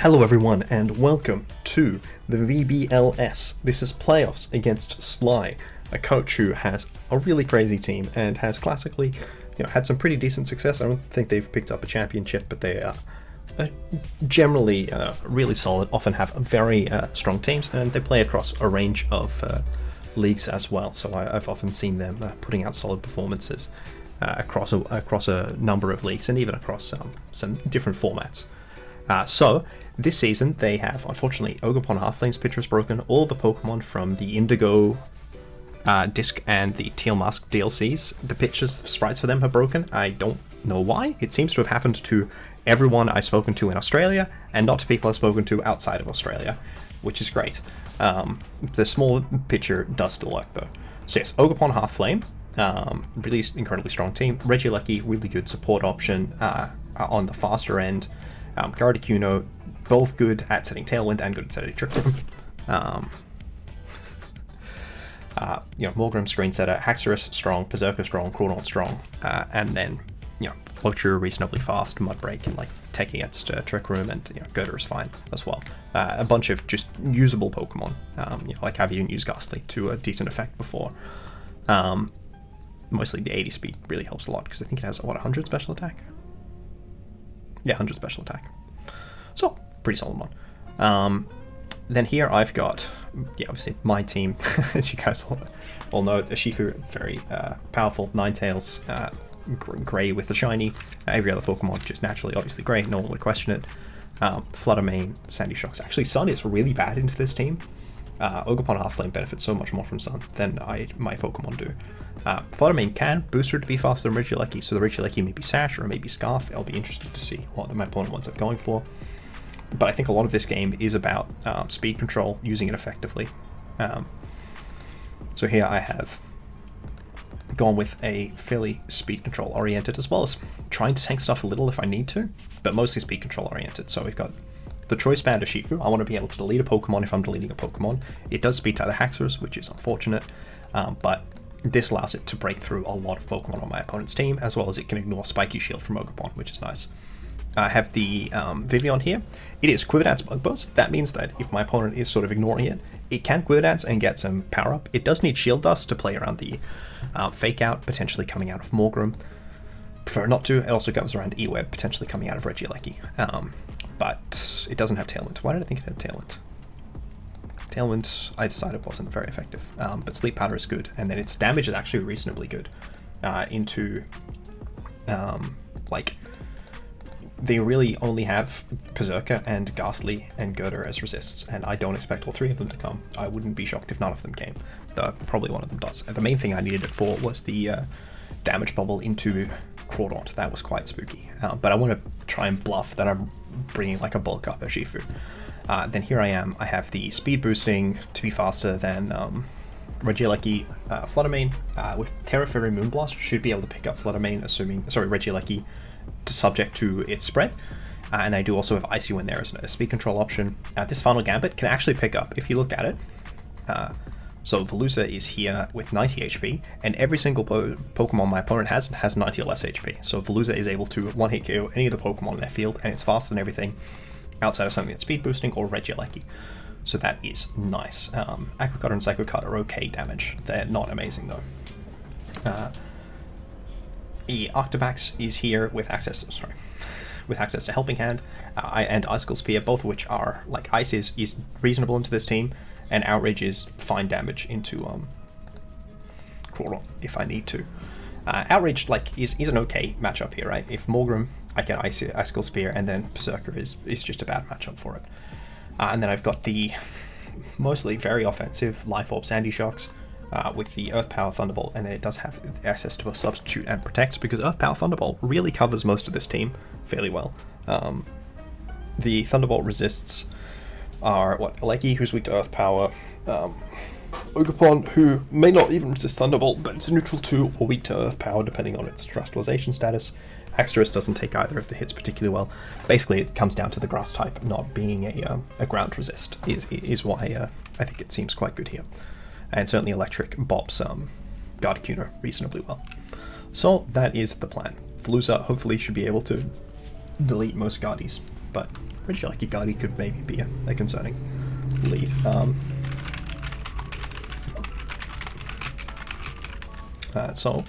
Hello everyone and welcome to the VBLS. This is playoffs against Sly, a coach who has a really crazy team and has classically had some pretty decent success. I don't think they've picked up a championship, but they are generally really solid, often have very strong teams, and they play across a range of leagues as well. So I've often seen them putting out solid performances across a number of leagues and even across some different formats. So this season they have, unfortunately, Ogerpon-Hearthflame's picture is broken. All the Pokemon from the Indigo Disc and the Teal Mask DLCs, the pictures, sprites for them have broken. I don't know why. It seems to have happened to everyone I've spoken to in Australia and not to people I've spoken to outside of Australia, which is great. The small picture does still work though. So yes, Ogerpon-Hearthflame, really incredibly strong team. Regieleki, really good support option on the faster end. Gardecuno, both good at setting Tailwind and good at setting Trick Room. Morgrem screen setter, Haxorus strong, Perrserker strong, Crawdaunt strong, and then Poacher reasonably fast, Mudbreak and tech against Trick Room, and Goder is fine as well. A bunch of just usable Pokemon, have even used Ghastly to a decent effect before. Mostly the 80 speed really helps a lot because I think it has 100 special attack. Yeah, 100 special attack. So, pretty solid one. Then here I've got, obviously my team, as you guys all know, Urshifu, very powerful, Ninetales, grey with the shiny. Every other Pokemon just naturally, obviously grey, no one would question it. Flutter Mane, Sandy Shocks. Actually, Sun is really bad into this team. Ogerpon-Hearthflame benefits so much more from Sun than my Pokemon do. Flutter Mane can boost her to be faster than Regieleki, so the Regieleki may be Sash or maybe Scarf. I'll be interested to see what my opponent winds up going for. But I think a lot of this game is about speed control, using it effectively. So here I have gone with a fairly speed control oriented, as well as trying to tank stuff a little if I need to, but mostly speed control oriented. So we've got the Choice Band Urshifu. I want to be able to delete a Pokemon if I'm deleting a Pokemon. It does speed to the Haxorus, which is unfortunate, but this allows it to break through a lot of Pokemon on my opponent's team, as well as it can ignore Spiky Shield from Ogerpon, which is nice. I have the Vivillon here. It is Quiver Dance Bug Buzz. That means that if my opponent is sort of ignoring it, it can Quiver Dance and get some power up. It does need Shield Dust to play around the Fake Out, potentially coming out of Morgrem. Prefer not to. It also goes around E-Web, potentially coming out of Regieleki. But it doesn't have Tailwind. Why did I think it had Tailwind? Tailwind, I decided, wasn't very effective. But Sleep Powder is good, and then its damage is actually reasonably good. They really only have Perrserker and Ghastly and Goder as resists, and I don't expect all three of them to come. I wouldn't be shocked if none of them came, though probably one of them does. The main thing I needed it for was the damage bubble into Crawdaunt. That was quite spooky, but I want to try and bluff that I'm bringing a bulk up Urshifu. Then here I am. I have the speed boosting to be faster than Regieleki. Flutter Mane with Terra Fairy Moonblast should be able to pick up Flutter Mane, Regieleki, subject to its spread. And I do also have Icy Wind there as a speed control option. This Final Gambit can actually pick up, if you look at it. So Veluza is here with 90 HP, and every single Pokemon my opponent has 90 or less HP. So Veluza is able to one-hit KO any of the Pokemon in their field, and it's faster than everything outside of something that's speed boosting or Regieleki. So that is nice. Aquacut and Psychocut are okay damage. They're not amazing though. Arctibax is here with access to Helping Hand and Icicle Spear, both of which are Ice is reasonable into this team, and Outrage is fine damage into Crawdaunt if I need to. Outrage is an okay matchup here, right? If Morgrem, I get Icicle Spear, and then Perrserker is just a bad matchup for it. And then I've got the mostly very offensive Life Orb Sandy Shocks with the Earth Power Thunderbolt, and then it does have access to a Substitute and Protect, because Earth Power Thunderbolt really covers most of this team fairly well. The Thunderbolt resists are Aleki, who's weak to Earth Power, Ogerpon, who may not even resist Thunderbolt, but it's neutral to or weak to Earth Power depending on its Terastallization status. Haxorus doesn't take either of the hits particularly well. Basically, it comes down to the Grass type not being a ground resist is why I think it seems quite good here. And certainly Electric bops Gardecuno reasonably well. So that is the plan. Veluza hopefully should be able to delete most Guardies but Regieleki Guardy could maybe be a concerning lead. So,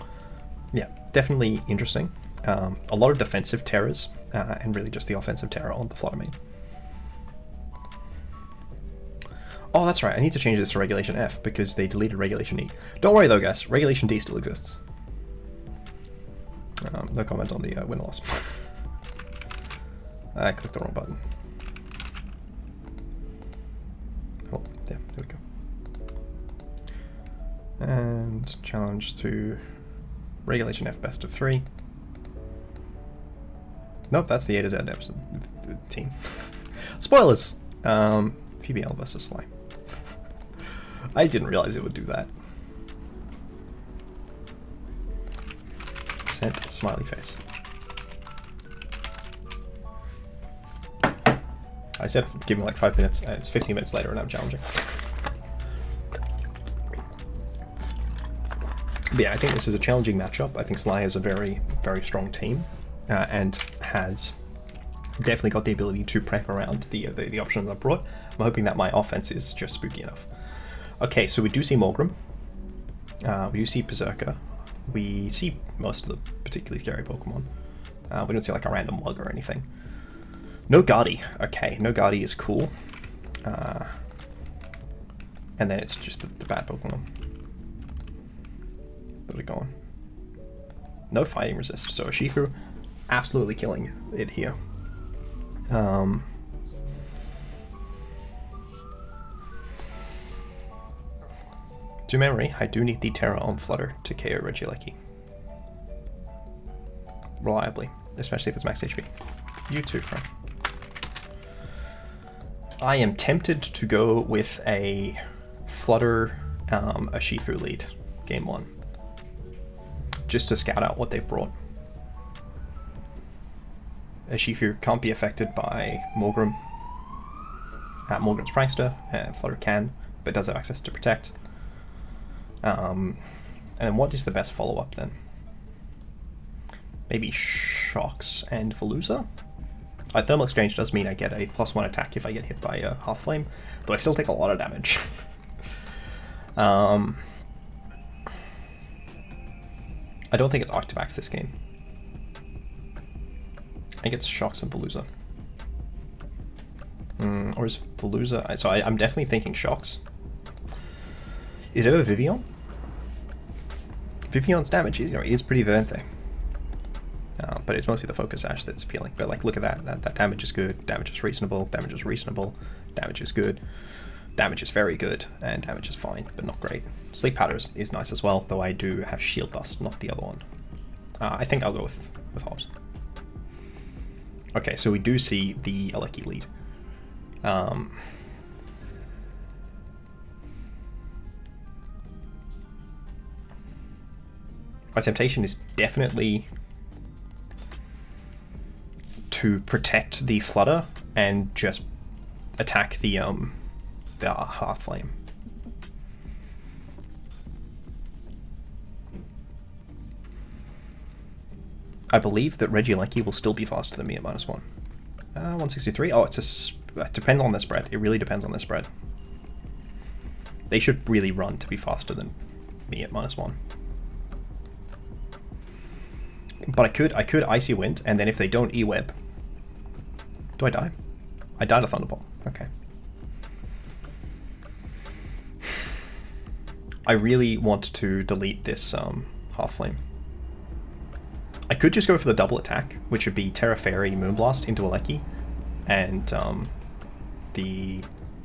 yeah, definitely interesting. A lot of defensive terrors, and really just the offensive terror on the Flutter Mane. Oh, that's right, I need to change this to Regulation F because they deleted Regulation E. Don't worry though, guys, Regulation D still exists. No comment on the win or loss. I clicked the wrong button. Oh, yeah, there we go. And challenge to Regulation F best of 3. Nope, that's the A to Z episode team. Spoilers! VBL versus Sly. I didn't realize it would do that. Sent smiley face. I said give me like 5 minutes, and it's 15 minutes later and I'm challenging. But yeah, I think this is a challenging matchup. I think Sly is a very, very strong team, and has definitely got the ability to prep around the options I brought. I'm hoping that my offense is just spooky enough. Okay, so we do see Morgrem. We do see Perrserker. We see most of the particularly scary Pokemon. We don't see like a random Mug or anything. No Guardy. Okay, no Guardy is cool. And then it's just the bad Pokemon that are going. No fighting resist. So Urshifu, absolutely killing it here. To memory, I do need the Terra on Flutter to KO Regieleki. Reliably, especially if it's max HP. You too, friend. I am tempted to go with a Flutter Urshifu lead, game 1. Just to scout out what they've brought. Urshifu can't be affected by Morgrem. Morgrem's Prankster, and Flutter can, but does have access to Protect. And what is the best follow-up then? Maybe Shocks and Veluza? Thermal Exchange does mean I get a +1 attack if I get hit by a Hearth-Flame, but I still take a lot of damage. I don't think it's Arctibax this game. I think it's Shocks and Veluza. Or is Veluza... So I'm definitely thinking Shocks. Is it ever Vivillon? Vivillon's damage is pretty Vivente. But it's mostly the Focus Sash that's appealing. But like, look at that. That damage is good, damage is reasonable, damage is reasonable, damage is good, damage is very good, and damage is fine, but not great. Sleep Powder is nice as well, though I do have Shield Dust, not the other one. I think I'll go with Hobbs. Okay, so we do see the Regieleki lead. My temptation is definitely to protect the Flutter and just attack the Hearth-Flame. I believe that Regieleki will still be faster than me at -1. 163. Oh, it depends on the spread. It really depends on the spread. They should really run to be faster than me at -1. But I could Icy Wind, and then if they don't E-Web... Do I die? I died a Thunderbolt. Okay. I really want to delete this Hearth-Flame. I could just go for the double attack, which would be Terra Fairy Moonblast into Regieleki, and the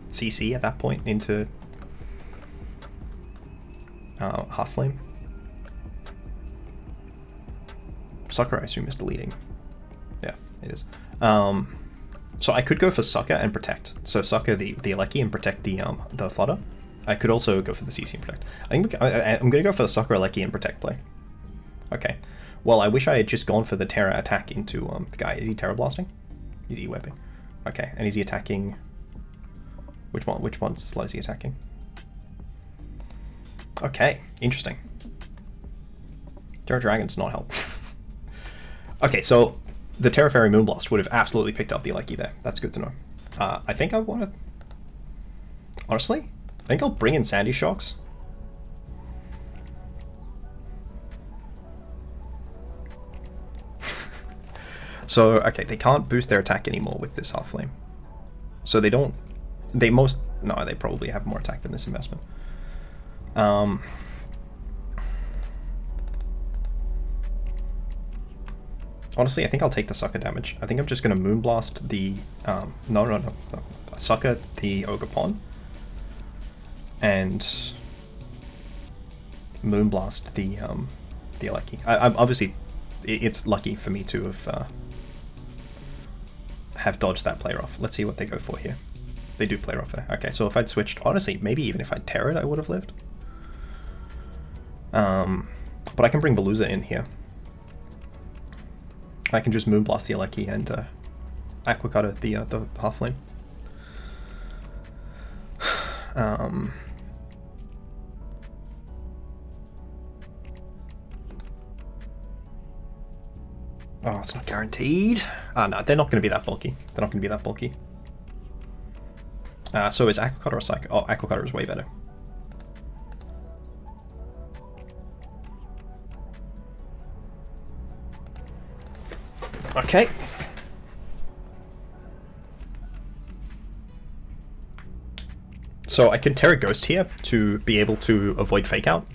CC at that point into Hearth-Flame. Sucker, I assume, is deleting. Yeah, it is. So I could go for Sucker and Protect. So Sucker the Regieleki and protect the Flutter. I could also go for the CC and Protect. I think I'm going to go for the Sucker, Regieleki, and Protect play. Okay. Well, I wish I had just gone for the Terra attack into the guy. Is he Terra Blasting? He's E-Webbing. Okay, and is he attacking... Which one's the slot is he attacking? Okay, interesting. Terra Dragon's not help. Okay, so the Terra Fairy Moonblast would have absolutely picked up the Regieleki there. That's good to know. I think I want to... Honestly, I think I'll bring in Sandy Shocks. So, okay, they can't boost their attack anymore with this Hearth-Flame. So they don't... They most... No, they probably have more attack than this investment. Honestly, I think I'll take the sucker damage. I think I'm just going to Moonblast the... No. Sucker the Ogerpon. And... Moonblast the Regieleki. I'm obviously... It's lucky for me to have dodged that player off. Let's see what they go for here. They do player off there. Okay, so if I'd switched... Honestly, maybe even if I'd Terra'd, I would have lived. But I can bring Veluza in here. I can just Moonblast the Regieleki and Aqua Cutter the Hearth-Flame. Oh, it's not guaranteed. No, they're not going to be that bulky. They're not going to be that bulky. So is Aqua Cutter or Psycho? Oh, Aqua Cutter is way better. Okay. So I can Terra Ghost here to be able to avoid Fake Out.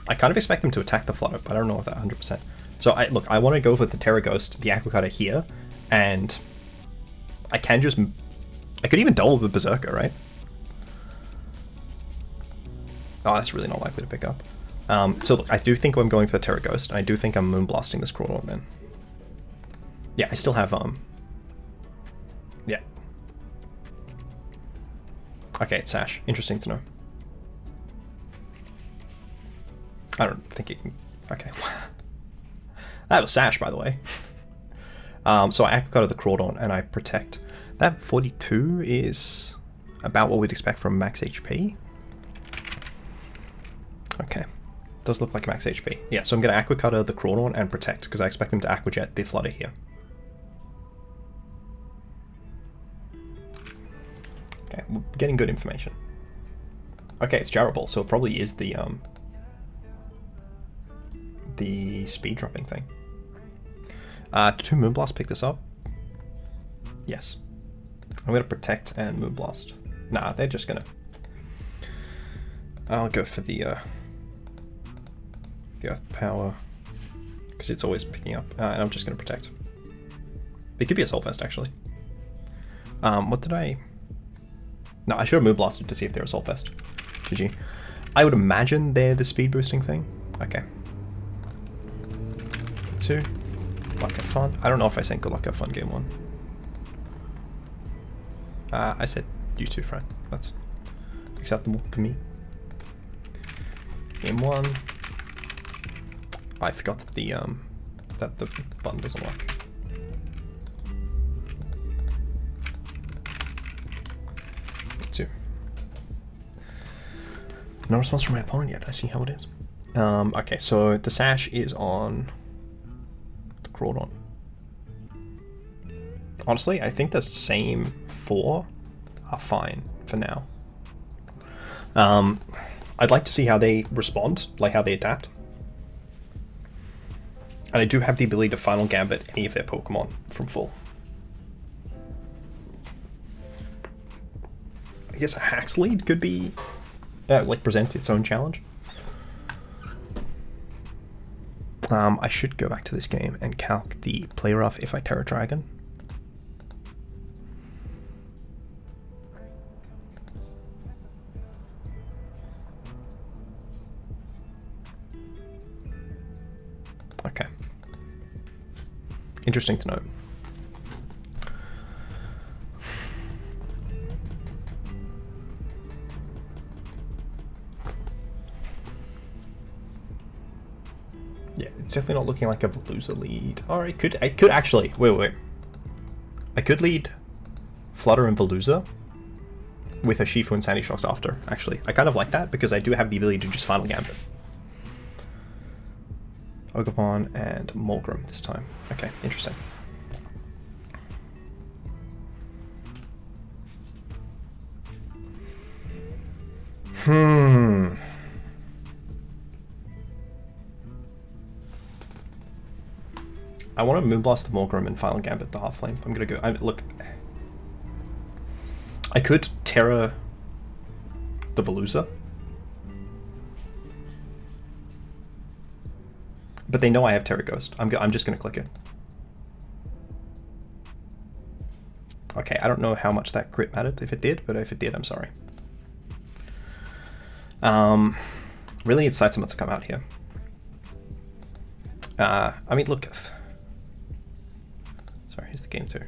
I kind of expect them to attack the Flutter, but I don't know if that 100%. So look, I want to go with the Terra Ghost, the Aqua Cutter here, and I can just... I could even double the Berserker, right? Oh, that's really not likely to pick up. So look, I do think I'm going for the Terra Ghost, and I do think I'm Moonblasting this Crawdaunt then. Yeah, I still have, yeah. Okay, it's Sash. Interesting to know. I don't think it can... Okay. That was Sash, by the way. So I Aqua Cutter the Crawdaunt, and I Protect. That 42 is about what we'd expect from max HP. Okay. Does look like max HP. Yeah, so I'm going to Aqua Cutter the Crawdaunt and Protect, because I expect them to Aqua Jet the Flutter here. Okay, we're getting good information. Okay, it's Jarable, so it probably is the speed dropping thing. Do 2 Moonblast pick this up? Yes. I'm going to Protect and Moonblast. Nah, they're just going to... I'll go for the Earth Power, because it's always picking up, and I'm just going to Protect. It could be a Soul Fest, actually. What did I... No, I should have Moonblasted to see if they're a Soul Fest. GG. I would imagine they're the speed boosting thing. Okay. 2. Luck Have Fun. I don't know if I said good luck have fun game 1. I said you too, Frank. That's acceptable to me. Game 1. I forgot that the button doesn't work. Two. No response from my opponent yet. I see how it is. Okay, so the Sash is on the Crawdaunt. Honestly, I think the same 4 are fine for now. I'd like to see how they respond, like how they adapt. And I do have the ability to Final Gambit any of their Pokemon from full. I guess a Hax lead could be, like, present its own challenge. I should go back to this game and calc the play rough if I Terra Dragon. Okay. Interesting to note. Yeah, it's definitely not looking like a Veluza lead. Or I could actually, wait. I could lead Flutter and Veluza with Urshifu and Sandy Shocks after, actually. I kind of like that because I do have the ability to just Final Gambit. Ogerpon and Morgrem this time. Okay, interesting. I want to Moonblast the Morgrem and Final Gambit the Hearth-Flame. I'm gonna go. Look, I could Terra the Veluza, but they know I have Terra Ghost. I'm just gonna click it. Okay, I don't know how much that crit mattered if it did, but if it did, I'm sorry. Really need Saitama to come out here. I mean, look. Sorry, here's the game too.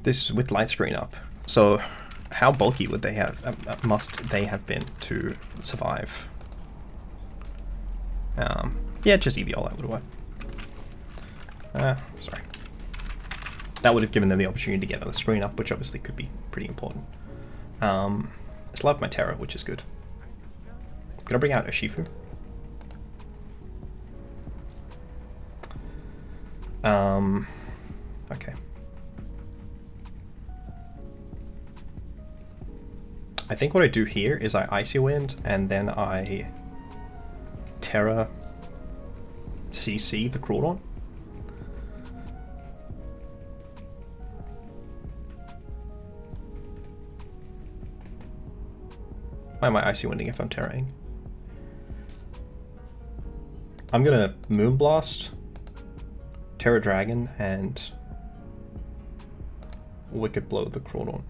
This with light screen up. So, how bulky would they have? Must they have been to survive? Yeah, just EV all that would work. Sorry. That would have given them the opportunity to get the screen up, which obviously could be pretty important. I still have my Terra, which is good. I'm gonna bring out Urshifu. Okay. I think what I do here is I Icy Wind and then I Terra CC the Crawdaunt. Why am I Icy Winding if I'm Terraing? I'm gonna Moonblast, Terra Dragon, and Wicked Blow the Crawdaunt.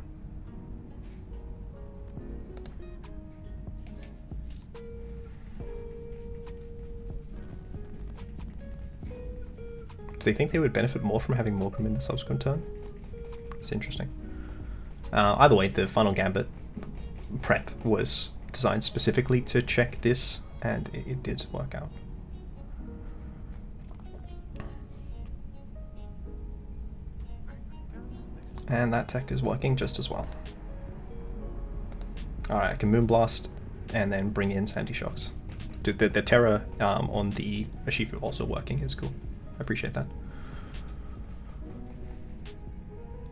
Do they think they would benefit more from having Morgrem in the subsequent turn? It's interesting. Either way, the Final Gambit prep was designed specifically to check this, and it did work out. And that tech is working just as well. Alright, I can Moonblast and then bring in Sandy Shocks. Dude, the Terra on the Urshifu also working is cool. I appreciate that.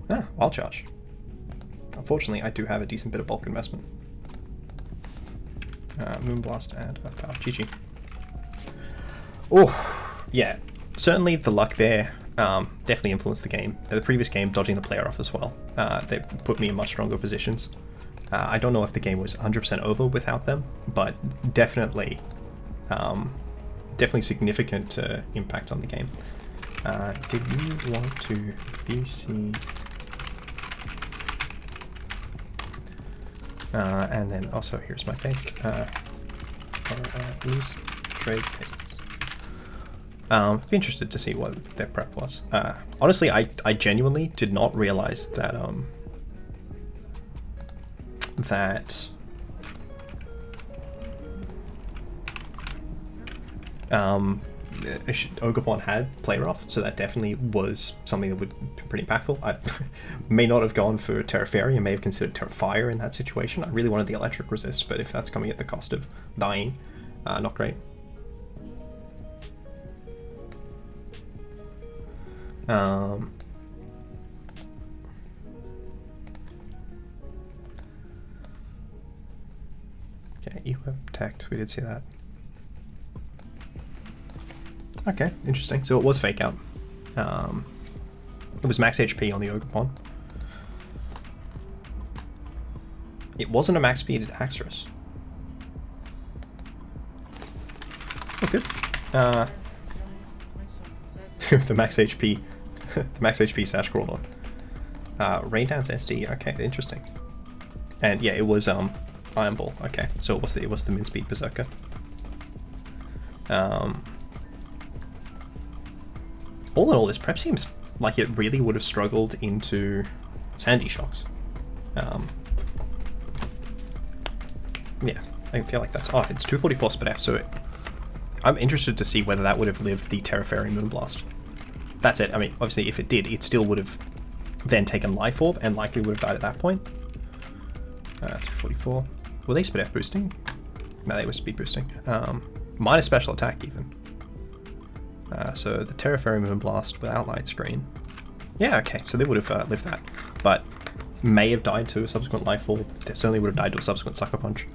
Ah, Wild Charge. Unfortunately, I do have a decent bit of bulk investment. Moonblast and Earth Power. GG. Oh, yeah. Certainly the luck there definitely influenced the game. The previous game, dodging the player off as well. They put me in much stronger positions. I don't know if the game was 100% over without them, but definitely, definitely significant impact on the game. Did you want to VC? And then also here's my paste. Or at least trade pastes. Be interested to see what their prep was. Honestly, I genuinely did not realize that Ogerpon had player off, so that definitely was something that would be pretty impactful. I may not have gone for Terra Fairy, I may have considered Terra Fire in that situation. I really wanted the electric resist, but if that's coming at the cost of dying, not great. Okay, E-Web Protect, we did see that. Okay, interesting. So it was fake out. It was max HP on the Ogerpon. It wasn't a max speed at Haxorus. Oh, good. The max HP, the max HP Sash Crawler. Rain Dance SD. Okay, interesting. And yeah, it was Iron Ball. Okay, so it was the min speed Berserker. All in all, this prep seems like it really would have struggled into Sandy Shocks. Yeah, I feel like that's... Oh, it's 244 spit F, so I'm interested to see whether that would have lived the Terra Fairy Moonblast. That's it. I mean, obviously, if it did, it still would have then taken Life Orb and likely would have died at that point. 244. Were they spit F boosting? melee with speed boosting. Minus special attack even. So the Terra Fairy Moonblast without light screen. Yeah, okay, so they would have lived that, but may have died to a subsequent Life Orb. They certainly would have died to a subsequent Sucker Punch.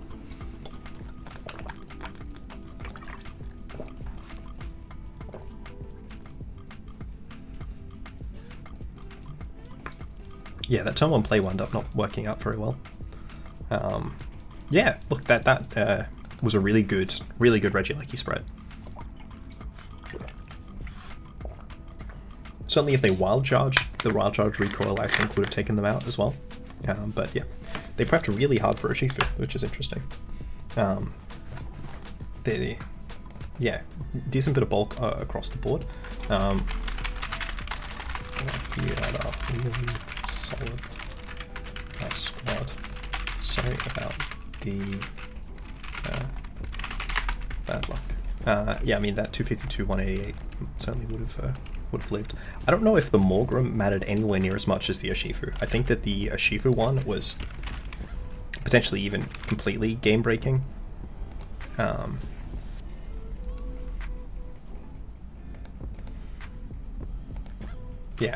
Yeah, that turn 1 play wound up not working out very well. Yeah, look, that was a really good Regieleki spread. Certainly if they wild charged, the wild charge recoil I think would have taken them out as well. But yeah, they prepped really hard for Urshifu, which is interesting. Yeah, decent bit of bulk across the board. He had a really solid squad. Sorry about the bad luck. Yeah, I mean that 252, 188 certainly would have lived. I don't know if the Morgrem mattered anywhere near as much as the Urshifu. I think that the Urshifu one was potentially even completely game breaking. Yeah,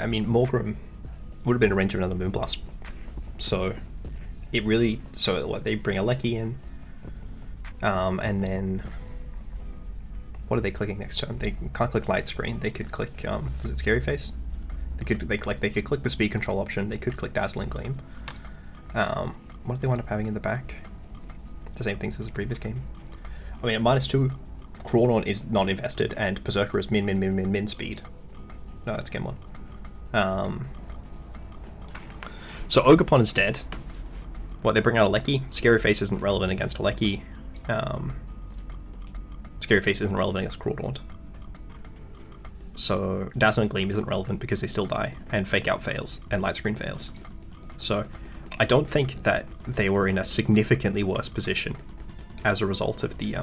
I mean Morgrem would have been in range of another Moonblast. So it really, so what, they bring a Leki in, and then what are they clicking next turn? They can't click light screen. They could click was it Scary Face? They could click the speed control option. They could click Dazzling Gleam. What do they wind up having in the back? The same things as the previous game. I mean, at -2, Crawdaunt is not invested, and Perrserker is min speed. No, that's game 1. So Ogerpon is dead. What, they bring out a Leki? Scary Face isn't relevant against a Leki. Scary Face isn't relevant against Crawdaunt. So Dazzling Gleam isn't relevant because they still die, and Fake Out fails, and Light Screen fails. So I don't think that they were in a significantly worse position as a result of the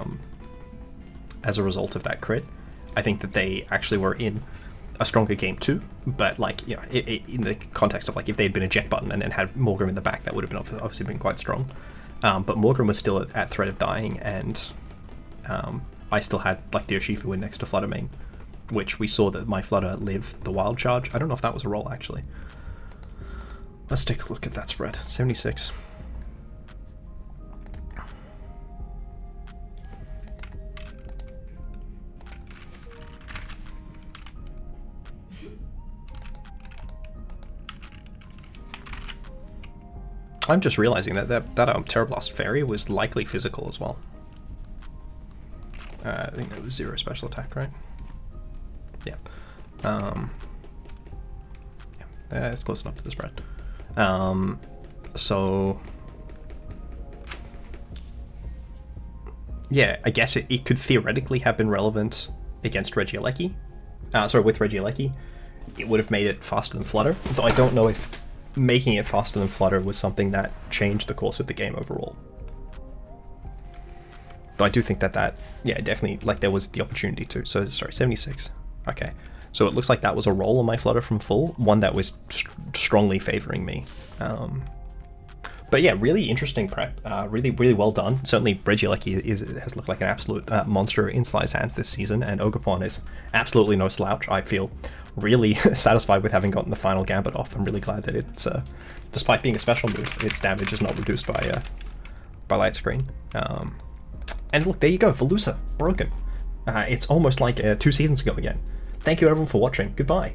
that crit. I think that they actually were in a stronger game too, but like, you know, in the context of like if they had been a jet button and then had Morgrem in the back, that would have been obviously been quite strong. But Morgrem was still at threat of dying, and I still had like the Urshifu in next to Flutter Mane, which we saw that my Flutter lived the wild charge. I don't know if that was a roll actually. Let's take a look at that spread. 76. I'm just realizing that Terra Blast Fairy was likely physical as well. I think that was 0 special attack, right? Yeah. It's close enough to the spread. So yeah, I guess it could theoretically have been relevant against Regieleki. With Regieleki, it would have made it faster than Flutter. Though I don't know if making it faster than Flutter was something that changed the course of the game overall. Though I do think that yeah, definitely, like, there was the opportunity to. So, sorry, 76. Okay. So it looks like that was a roll on my Flutter from full, one that was strongly favoring me. But yeah, really interesting prep. Really well done. Certainly Regieleki has looked like an absolute monster in Sly's hands this season, and Ogerpon is absolutely no slouch. I feel really satisfied with having gotten the final Gambit off. I'm really glad that it's, despite being a special move, its damage is not reduced by light screen. And look, there you go, Veluza, broken. It's almost like 2 seasons ago again. Thank you everyone for watching. Goodbye.